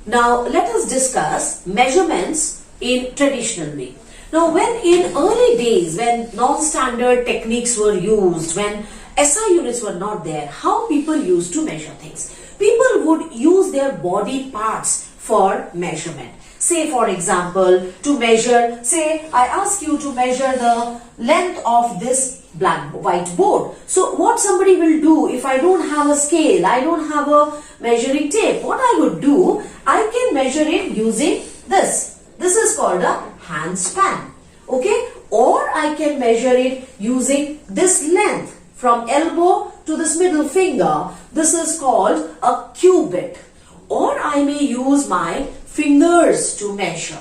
Now let us discuss measurements in traditional way. Now when in early days, when non-standard techniques were used, when SI units were not there, how people used to measure things? People would use their body parts for measurement. Say for example, to measure, say I ask you to measure the length of this white board. So what somebody will do, if I don't have a scale, I don't have a measuring tape, what I would do, I can measure it using this. This is called a hand span. Okay? Or I can measure it using this length from elbow to this middle finger. This is called a cubit. Or I may use my fingers to measure.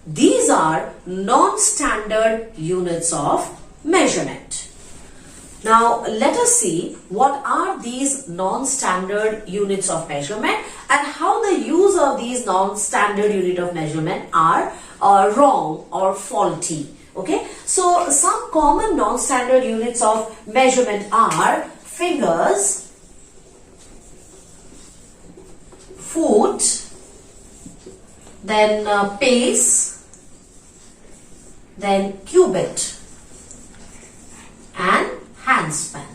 These are non-standard units of measurement. Now let us see what are these non-standard units of measurement and how the use of these non-standard unit of measurement are wrong or faulty. Okay, so some common non-standard units of measurement are fingers, foot, then pace, then cubit and hand span.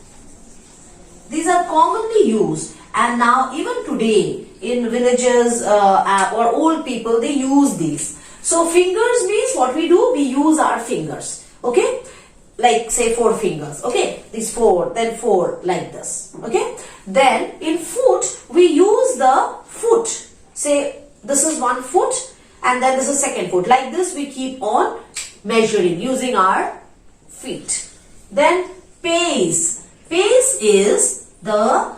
These are commonly used, and now even today in villages or old people, they use these. So fingers means what we do, we use our fingers. Okay, like say 4 fingers. Okay, these 4, then 4 like this. Okay, then in foot we use the foot. Say this is 1 foot and then this is 2nd foot. Like this we keep on measuring using our feet. Then pace. Pace is the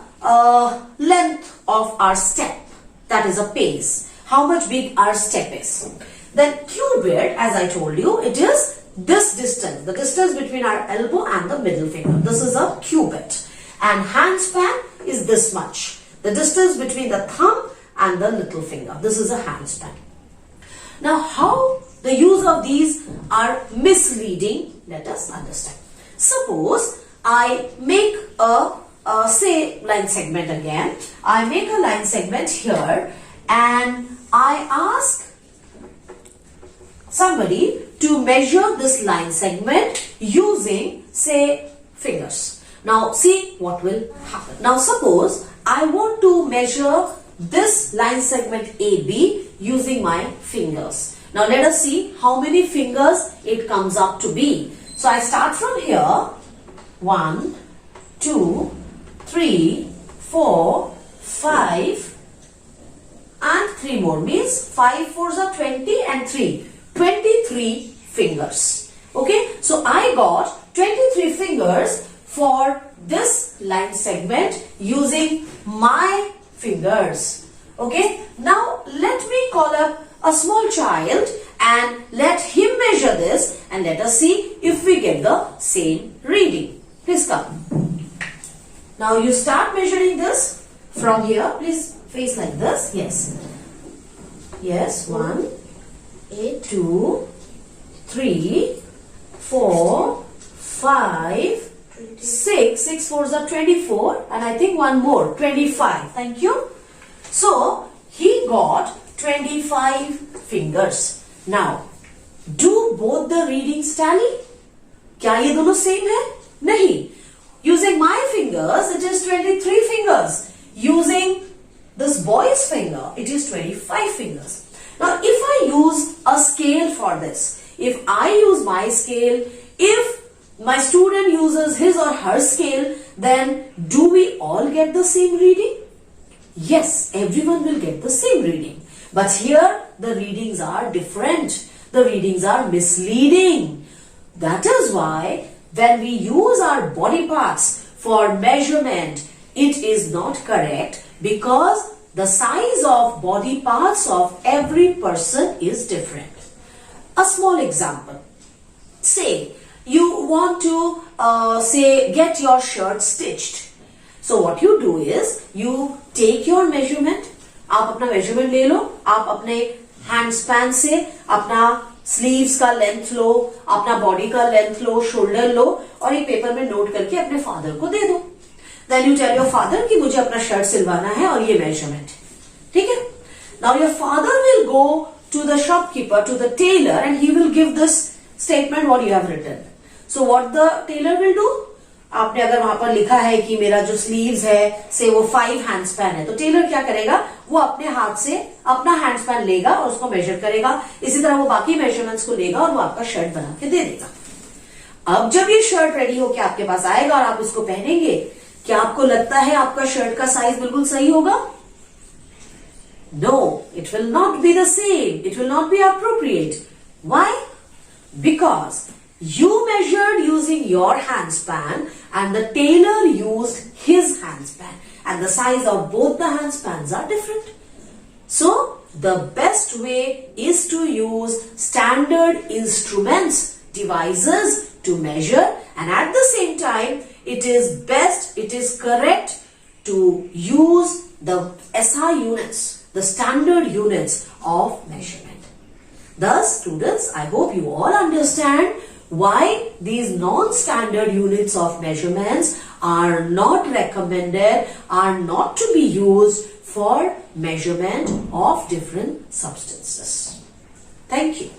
length of our step. That is a pace. How much big our step is. Then cubit, as I told you, it is this distance. The distance between our elbow and the middle finger. This is a cubit. And hand span is this much. The distance between the thumb and the little finger. This is a hand span. Now how the use of these are misleading, let us understand. Suppose I make a say line segment again. I make a line segment here and I ask somebody to measure this line segment using say fingers. Now see what will happen. Now suppose I want to measure this line segment AB using my fingers. Now let us see how many fingers it comes up to be. So I start from here. 1, 2, 3, 4, 5 and 3 more means 5 4s are 20 and 3. 23 fingers. Okay, so I got 23 fingers for this line segment using my fingers. Okay, now let me call up a small child and let him measure this and let us see if we get the same reading. Please come. Now you start measuring this from here. Please face like this. Yes. Yes, 1, 2, 3, 4, 5, 6. 6 4s are 24 and I think one more, 25. Thank you. So he got 25 fingers. Now, do both the readings tally? क्या ये दोनों same है? नहीं. Using my fingers, it is 23 fingers. Using this boy's finger, it is 25 fingers. Now, if I use a scale for this, if I use my scale, if my student uses his or her scale, then do we all get the same reading? Yes, everyone will get the same reading. But here, the readings are different. The readings are misleading. That is why when we use our body parts for measurement, it is not correct because the size of body parts of every person is different. A small example. Say you want to get your shirt stitched. So what you do is you take your measurement. आप अपना measurement ले लो. आप अपने hand span से अपना sleeves का length लो, अपना body का लेंथ लो, शोल्डर लो और एक पेपर में नोट करके अपने फादर को दे दो. Then you tell your father कि मुझे अपना शर्ट सिलवाना है और ये मेजरमेंट. ठीक है. Now your father will go to the shopkeeper, to the tailor, and he will give this statement what you have written. So what the tailor will do? आपने अगर वहां पर लिखा है कि मेरा जो स्लीव्स है से वो 5 हैंड स्पैन है, तो टेलर क्या करेगा, वो अपने हाथ से अपना हैंड स्पैन लेगा और उसको मेजर करेगा. इसी तरह वो बाकी मेजरमेंट्स को लेगा और वो आपका शर्ट बना के दे देगा. अब जब ये शर्ट रेडी होके आपके पास आएगा और आप इसको पहनेंगे, क्या आपको लगता है आपका शर्ट का साइज बिल्कुल सही होगा? No, it will not be the same. It will not be appropriate. Why? Because you measured using your hand span and the tailor used his hand span, and the size of both the hand spans are different. So, the best way is to use standard instruments, devices to measure, and at the same time, it is correct to use the SI units, the standard units of measurement. Thus, students, I hope you all understand why these non-standard units of measurements are not recommended, are not to be used for measurement of different substances. Thank you.